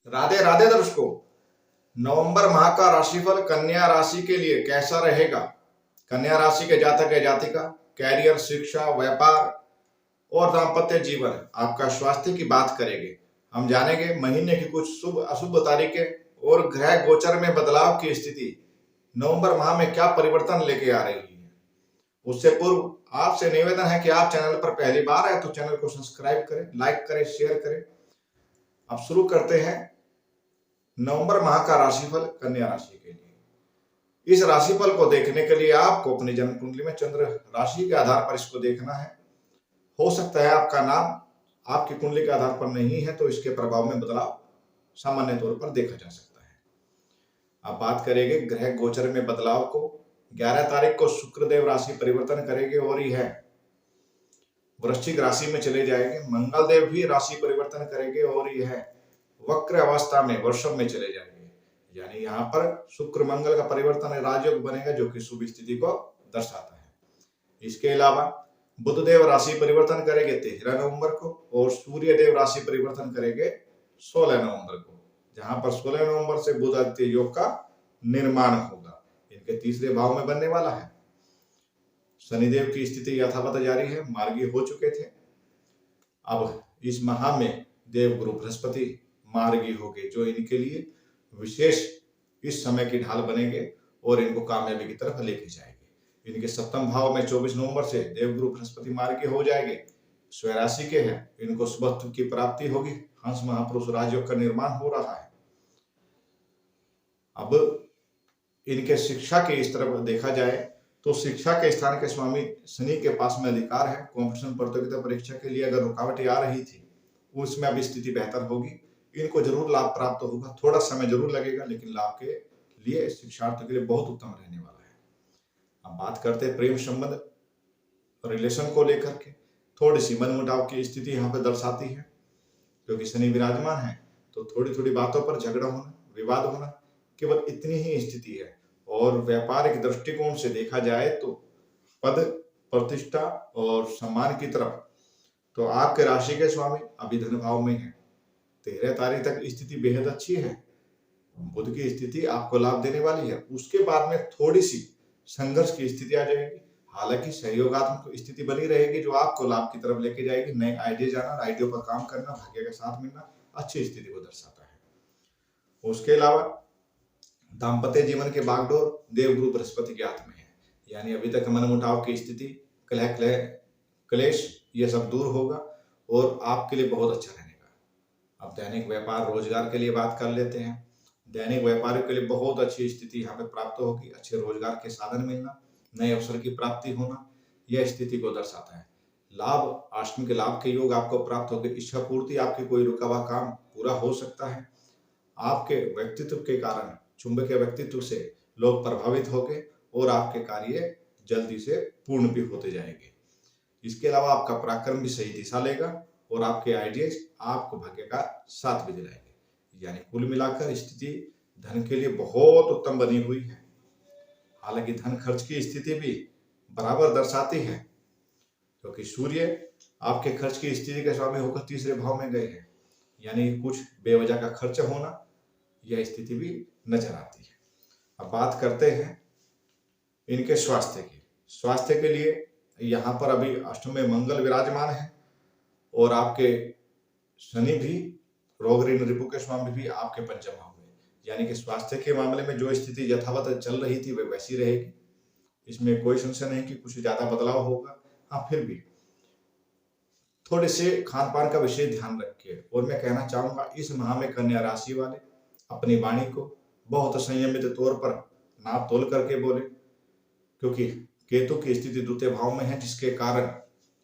राधे राधे दर्शकों। नवंबर माह का राशिफल कन्या राशि के लिए कैसा रहेगा। कन्या राशि के जातक या जातिका कैरियर, शिक्षा, व्यापार और दाम्पत्य जीवन, आपका स्वास्थ्य की बात करेंगे। हम जानेंगे महीने की कुछ शुभ अशुभ तारीखें और ग्रह गोचर में बदलाव की स्थिति नवंबर माह में क्या परिवर्तन लेके आ रही है। उससे पूर्व आपसे निवेदन है कि आप चैनल पर पहली बार आए तो चैनल को सब्सक्राइब करें, लाइक करें, शेयर करें। अब शुरू करते हैं नवंबर माह का राशिफल कन्या राशि के लिए। इस राशिफल को देखने के लिए आपको अपनी जन्म कुंडली में चंद्र राशि के आधार पर इसको देखना है। हो सकता है आपका नाम आपकी कुंडली के आधार पर नहीं है तो इसके प्रभाव में बदलाव सामान्य तौर पर देखा जा सकता है। अब बात करेंगे ग्रह गोचर में बदलाव को। 11 तारीख को शुक्रदेव राशि परिवर्तन करेंगे और यह वृश्चिक राशि में चले जाएंगे। मंगल देव भी राशि परिवर्तन करेंगे और यह वक्र अवस्था में वृषभ में चले जाएंगे। यानी यहाँ पर शुक्र मंगल का परिवर्तन राजयोग बनेगा जो कि शुभ स्थिति को दर्शाता है। इसके अलावा बुध देव राशि परिवर्तन करेंगे 13 नवंबर को और सूर्य देव राशि परिवर्तन करेंगे 16 नवंबर को, जहां पर 16 नवंबर से बुध आदित्य योग का निर्माण होगा। इनके तीसरे भाव में बनने वाला है। शनिदेव की स्थिति यथावत जारी है, मार्गी हो चुके थे। अब इस माह में देव गुरु बृहस्पति मार्गी हो गए जो इनके लिए विशेष इस समय की ढाल बनेंगे और इनको कामयाबी की तरफ लेके जाएंगे। इनके सप्तम भाव में 24 नवंबर से देवगुरु बृहस्पति मार्गी हो जाएंगे, स्वराशि के हैं। इनको शुभत्व की प्राप्ति होगी। हंस महापुरुष राजयोग का निर्माण हो रहा है। अब इनके शिक्षा के इस तरफ देखा जाए तो शिक्षा के स्थान के स्वामी शनि के पास में अधिकार है। कॉम्पिटिशन प्रतियोगिता परीक्षा के लिए अगर रुकावटें आ रही थी उसमें अब स्थिति बेहतर होगी। इनको जरूर लाभ प्राप्त होगा, थोड़ा समय जरूर लगेगा लेकिन लाभ के लिए शिक्षार्थियों के लिए बहुत उत्तम रहने वाला है। अब बात करते हैं प्रेम संबंध रिलेशन को लेकर के। थोड़ी सी मनमुटाव की स्थिति यहाँ पे दर्शाती है क्योंकि शनि विराजमान है तो थोड़ी थोड़ी बातों पर झगड़ा होना, विवाद होना, केवल इतनी ही स्थिति है। और व्यापारिक दृष्टिकोण से देखा जाए तो पद, प्रतिष्ठा और सम्मान की तरफ तो आपके राशि के स्वामी अभी धन भाव में है। 13 तारीख तक स्थिति बेहद अच्छी है। बुध की स्थिति आपको लाभ देने वाली है। उसके बाद में थोड़ी सी संघर्ष की स्थिति आ जाएगी। हालांकि सहयोगात्मक स्थिति बनी रहेगी जो आपको लाभ की तरफ लेके जाएगी। नए आइडिया जाना, आइडिया पर काम करना, भाग्य का साथ मिलना अच्छी स्थिति को दर्शाता है। उसके अलावा दाम्पत्य जीवन के बागडोर देवगुरु बृहस्पति के हाथ में है। यानी अभी तक मनमुटाव की स्थिति, कलह क्लेश, ये सब दूर होगा और आपके लिए बहुत अच्छा रहेगा। अब दैनिक व्यापार रोजगार के लिए बात कर लेते हैं। दैनिक व्यापारियों के लिए बहुत अच्छी स्थिति यहाँ पे प्राप्त होगी। अच्छे रोजगार के साधन मिलना, नए अवसर की प्राप्ति होना, यह स्थिति को दर्शाता है। लाभ, अष्टमी के लाभ के योग आपको प्राप्त होगी। इच्छा पूर्ति, आपकी कोई रुका हुआ काम पूरा हो सकता है। आपके व्यक्तित्व के कारण, चुंबकीय व्यक्तित्व से लोग प्रभावित होंगे और आपके कार्य जल्दी से पूर्ण भी होते जाएंगे। इसके अलावा आपका पराक्रम भी सही दिशा लेगा और आपके आइडियाज आपको भाग्य का साथ भी दिलाएंगे। यानी कुल मिलाकर स्थिति धन के लिए बहुत उत्तम बनी हुई है। हालांकि धन खर्च की स्थिति भी बराबर दर्शाती है क्योंकि सूर्य आपके खर्च की स्थिति के स्वामी होकर तीसरे भाव में गए हैं। यानी कुछ बेवजह का खर्च होना, यह स्थिति भी नजर आती है। अब बात करते हैं इनके स्वास्थ्य की। स्वास्थ्य के लिए यहाँ पर अभी अष्टम में मंगल विराजमान है और आपके शनि भी, रोग ऋण रिपु के स्वामी भी आपके पंचम भाव में। यानी कि स्वास्थ्य के मामले में जो स्थिति यथावत चल रही थी वह वैसी रहेगी। इसमें कोई संशय नहीं कि कुछ ज्यादा बदलाव होगा। हाँ, फिर भी थोड़े से खान पान का विशेष ध्यान रखिए। और मैं कहना चाहूंगा इस माह में कन्या राशि वाले अपनी वाणी को बहुत संयमित तौर पर नाप तोल करके बोले क्योंकि केतु की स्थिति द्वितीय भाव में है जिसके कारण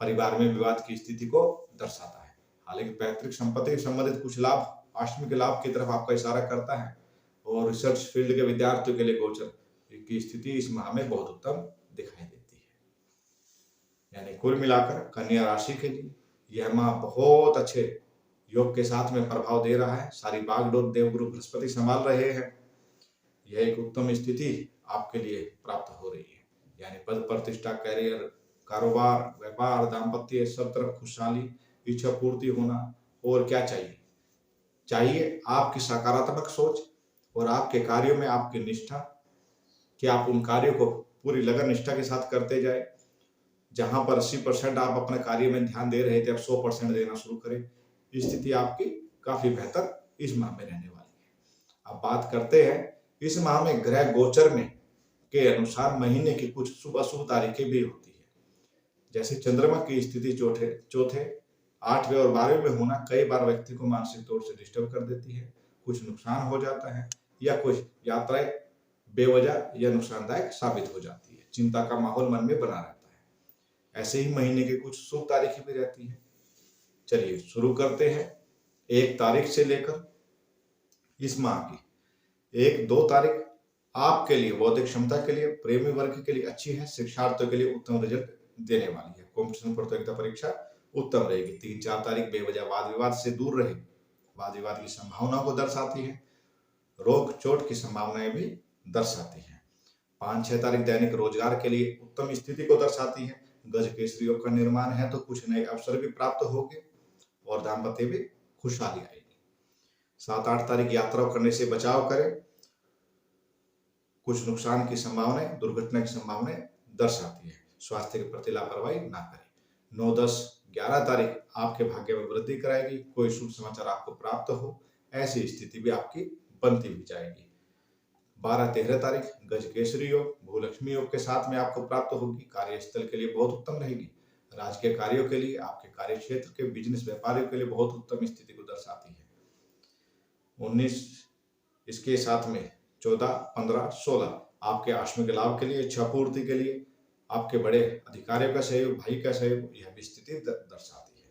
परिवार में विवाद की स्थिति को दर्शाता है। हालांकि पैतृक संपत्ति से संबंधित कुछ लाभ, अष्टमी के लाभ की तरफ आपका इशारा करता है और रिसर्च फील्ड के विद्यार्थियों के लिए गोचर की स्थिति इस माह में बहुत उत्तम दिखाई देती है। यानी कुल मिलाकर कन्या राशि के लिए यह माह बहुत अच्छे योग के साथ में प्रभाव दे रहा है। सारी बागडोर देवगुरु बृहस्पति संभाल रहे हैं। यह एक उत्तम स्थिति आपके लिए प्राप्त हो रही है। यानी पद प्रतिष्ठा, कैरियर, कारोबार, व्यापार, दाम्पत्य, सब तरफ खुशहाली, इच्छा पूर्ति होना और क्या चाहिए। चाहिए आपकी सकारात्मक सोच और आपके कार्यों में आपकी निष्ठा, कि आप उन कार्यों को पूरी लगन निष्ठा के साथ करते जाए। जहां पर 80% आप अपने कार्य में ध्यान दे रहे थे, अब 100% देना शुरू करें। स्थिति आपकी काफी बेहतर इस माह में रहने वाली है। अब बात करते हैं इस माह में ग्रह गोचर में के अनुसार महीने की कुछ शुभ अशुभ तारीखें भी होती है। जैसे चंद्रमा की स्थिति चौथे 8वें और 12वें में होना कई बार व्यक्ति को मानसिक तौर से डिस्टर्ब कर देती है, कुछ नुकसान हो जाता है या कुछ यात्राएं बेवजह या नुकसानदायक साबित हो जाती है। चिंता का माहौल मन में बना रहता है। ऐसे ही महीने की कुछ शुभ तारीखें भी रहती है। चलिए शुरू करते हैं 1 तारीख से लेकर इस माह की 1-2 तारीख आपके लिए बौद्धिक क्षमता के लिए, प्रेमी वर्ग के लिए अच्छी है। शिक्षार्थियों के लिए उत्तम रिजल्ट देने वाली है। कॉम्पिटिशन प्रतियोगिता परीक्षा उत्तम रहेगी। 3-4 तारीख बेवजह वाद विवाद से दूर रहे, वाद विवाद की संभावना को दर्शाती है। रोग चोट की संभावनाएं भी दर्शाती है। 5-6 तारीख दैनिक रोजगार के लिए उत्तम स्थिति को दर्शाती है। गज केसरी योग का निर्माण है तो कुछ नए अवसर भी प्राप्त होंगे और दाम्पत्य में खुशहाली आएगी। 7-8 तारीख यात्रा करने से बचाव करें, कुछ नुकसान की संभावनाएं, दुर्घटना की संभावनाएं दर्शाती है। स्वास्थ्य के प्रति लापरवाही ना करें। 9-10-11 तारीख आपके भाग्य में वृद्धि कराएगी। कोई शुभ समाचार आपको प्राप्त हो, ऐसी स्थिति भी आपकी बनती भी जाएगी। 12-13 तारीख गज केसरी योग, भूलक्ष्मी योग के साथ में आपको प्राप्त होगी। कार्यस्थल के लिए बहुत उत्तम रहेगी। राजकीय कार्यों के लिए, आपके कार्य क्षेत्र के बिजनेस व्यापारियों के लिए बहुत उत्तम स्थिति को दर्शाती है। 19 इसके साथ में 14, 15, 16 आपके आकस्मिक लाभ के लिए, इच्छा पूर्ति के लिए, आपके बड़े अधिकारियों का सहयोग, भाई का सहयोग, यह भी स्थिति दर्शाती है।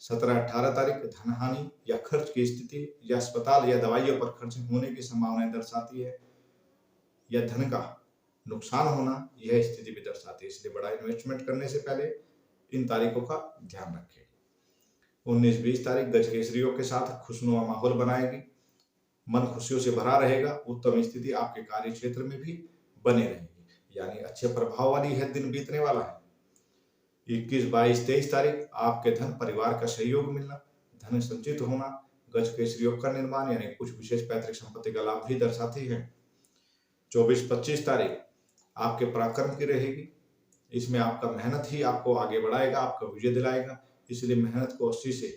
17-18 तारीख धन हानि या खर्च की स्थिति या अस्पताल या दवाइयों पर खर्च होने की संभावनाएं दर्शाती है या धन का नुकसान होना, यह स्थिति भी दर्शाती है। इसलिए बड़ा इन्वेस्टमेंट करने से पहले इन तारीखों का ध्यान रखें। 19-20 तारीख गज केसरी योग के साथ खुशनुमा माहौल बनाएगी। मन खुशियों से भरा रहेगा। उत्तम स्थिति आपके कार्य क्षेत्र में भी बने रहेगी, यानी अच्छे प्रभाव वाली है दिन बीतने वाला है। 21, 22, 23 तारीख आपके धन परिवार का सहयोग मिलना, धन संचित होना, गज केसरी योग का निर्माण यानी कुछ विशेष पैतृक संपत्ति का लाभ भी दर्शाती है। 24, 25 तारीख आपके पराक्रम की रहेगी। इसमें आपका मेहनत ही आपको आगे बढ़ाएगा, आपको विजय दिलाएगा। इसलिए मेहनत को 80 से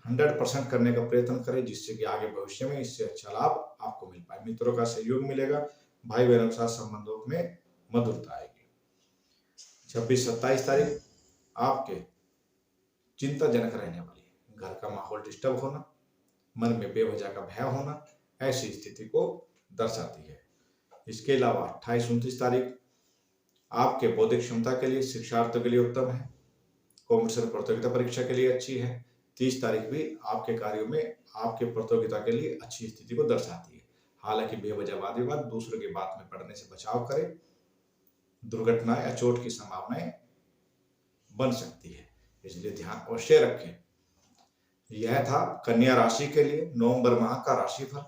100% करने का प्रयत्न करें, जिससे कि आगे भविष्य में इससे अच्छा लाभ आपको मिल पाए। मित्रों का सहयोग मिलेगा, भाई बहनों के साथ संबंधों में मधुरता आएगी। 26-27 तारीख आपके चिंताजनक रहने वाली है। घर का माहौल डिस्टर्ब होना, मन में बेवजह का भय होना, ऐसी स्थिति को दर्शाती है। इसके अलावा 28-29 तारीख आपके बौद्धिक क्षमता के लिए, शिक्षार्थियों के लिए उत्तम है। कॉम्पिटिशन प्रतियोगिता परीक्षा के लिए अच्छी है। 30 तारीख भी आपके कार्यों में आपके प्रतियोगिता के लिए अच्छी स्थिति को दर्शाती है। हालांकि बेवजह वाद विवाद, दूसरों की बात में पड़ने से बचाव करें। दुर्घटना या चोट की संभावनाएं बन सकती है, इसलिए ध्यान अवश्य रखें। यह था कन्या राशि के लिए नवंबर माह का राशिफल,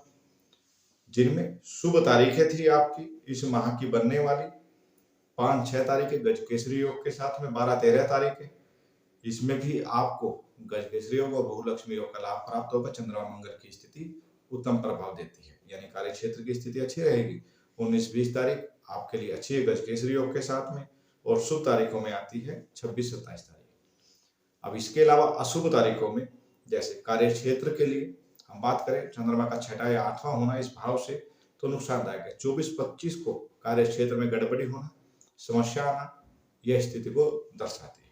जिनमें शुभ तारीखें थी आपकी इस माह की बनने वाली। 5-6 तारीखें गज केसरी योग के साथ में 12-13 तारीखें, इसमें भी आपको गज केसरी योग और भूलक्ष्मी योग का लाभ प्राप्त होगा। चंद्रमा मंगल की स्थिति उत्तम प्रभाव देती है, यानी कार्य क्षेत्र की स्थिति अच्छी रहेगी। 19-20 तारीख आपके लिए अच्छी है गज केसरी योग के साथ में, और शुभ तारीखों में आती है 26-27 तारीख। अब इसके अलावा अशुभ तारीखों में, जैसे कार्य क्षेत्र के लिए हम बात करें, चंद्रमा का 6वां या 8वां होना इस भाव से तो नुकसानदायक है। 24-25 को कार्य क्षेत्र में गड़बड़ी होना, समस्या आना, यह स्थिति को दर्शाती है।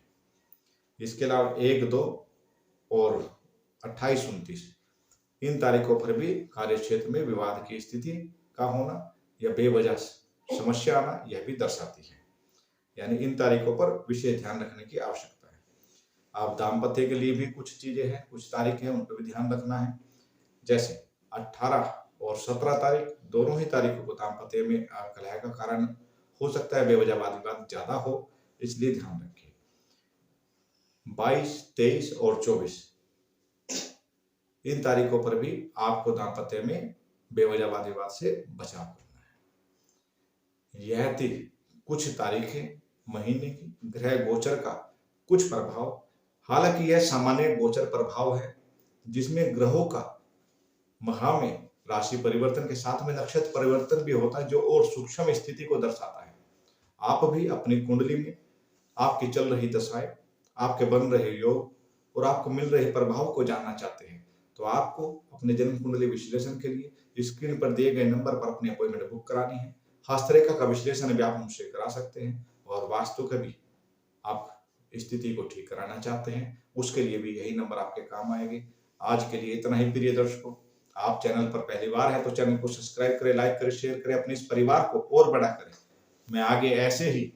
इसके अलावा 1-2 और 28-29 इन तारीखों पर भी कार्य क्षेत्र में विवाद की स्थिति का होना या बेवजह समस्या आना, यह भी दर्शाती है। यानी इन तारीखों पर विशेष ध्यान रखने की आवश्यकता है। आप दाम्पत्य के लिए भी कुछ चीजें हैं, कुछ तारीखें हैं, उन पर भी ध्यान रखना है। जैसे 18 और 17 तारीख, दोनों ही तारीखों को दाम्पत्य में कलह का कारण हो सकता है, बेवजह वाद विवाद ज्यादा हो, इसलिए ध्यान रखें। 22, 23 और 24 इन तारीखों पर भी आपको दाम्पत्य में बेवजह वाद विवाद से बचाव करना है। यह थी कुछ तारीखें महीने की ग्रह गोचर का कुछ प्रभाव। हालांकि यह सामान्य गोचर प्रभाव है, जिसमें ग्रहों का माह में राशि परिवर्तन के साथ में नक्षत्र परिवर्तन भी होता है, जो और सूक्ष्म स्थिति को दर्शाता है। आप भी अपनी कुंडली में आपकी चल रही दशाएं, आपके बन रहे योग और आपको मिल रहे प्रभाव को जानना चाहते हैं, तो आपको अपने जन्म कुंडली विश्लेषण के लिए स्क्रीन पर दिए गए नंबर पर अपनी अपॉइंटमेंट बुक करानी है। हस्तरेखा का विश्लेषण भी आप हमसे करा सकते हैं, और वास्तु का भी आप स्थिति को ठीक कराना चाहते हैं, उसके लिए भी यही नंबर आपके काम आएंगे। आज के लिए इतना ही प्रिय दर्शकों। आप चैनल पर पहली बार है तो चैनल को सब्सक्राइब करें, लाइक करें, शेयर करें, अपने इस परिवार को और बड़ा करें। मैं आगे ऐसे ही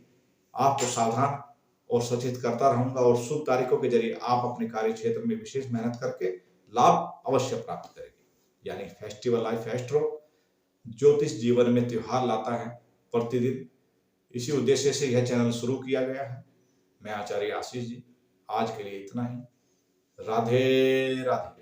आपको सावधान और सचेत करता रहूंगा, और शुभ तारीखों के जरिए आप अपने कार्य क्षेत्र में विशेष मेहनत करके लाभ अवश्य प्राप्त करेंगे। यानी फेस्टिवल लाइफ एस्ट्रो ज्योतिष जीवन में त्योहार लाता है प्रतिदिन, इसी उद्देश्य से यह चैनल शुरू किया गया है। मैं आचार्य आशीष जी, आज के लिए इतना ही। राधे राधे।